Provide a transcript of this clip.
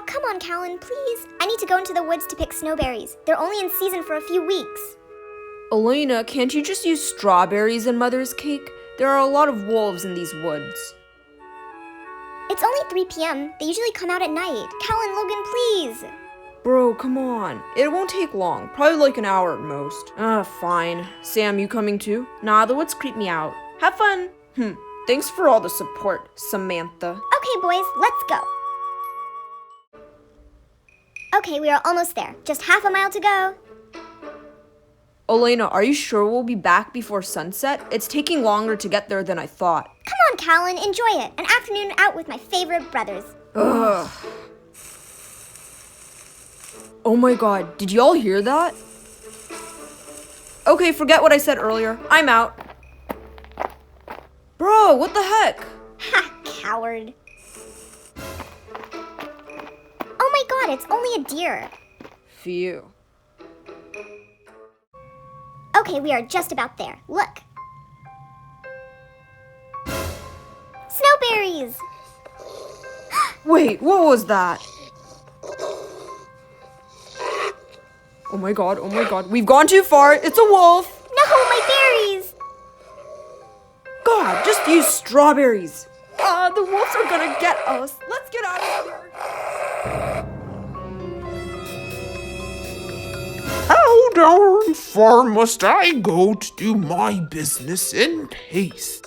come on, Callan, please. I need to go into the woods to pick snowberries. They're only in season for a few weeks. Elena, can't you just use strawberries in Mother's cake? There are a lot of wolves in these woods. It's only 3 p.m. They usually come out at night. Callan, Logan, please. Bro, come on. It won't take long. Probably like an hour at most. Fine. Sam, you coming too? Nah, the woods creep me out. Have fun. Thanks for all the support, Samantha. Okay, boys, let's go. Okay, we are almost there. Just half a mile to go. Elena, are you sure we'll be back before sunset? It's taking longer to get there than I thought. Come on, Callan, enjoy it. An afternoon out with my favorite brothers. Ugh. Oh my god, did y'all hear that? Okay, forget what I said earlier. I'm out. Bro, what the heck? Ha, coward. Oh my god, it's only a deer. Phew. Okay, we are just about there. Look. Snowberries! Wait, what was that? Oh my god, we've gone too far. It's a wolf. No, my berries! God, just use strawberries. The wolves are gonna get us. Let's get out of here. How darn far must I go to do my business in haste?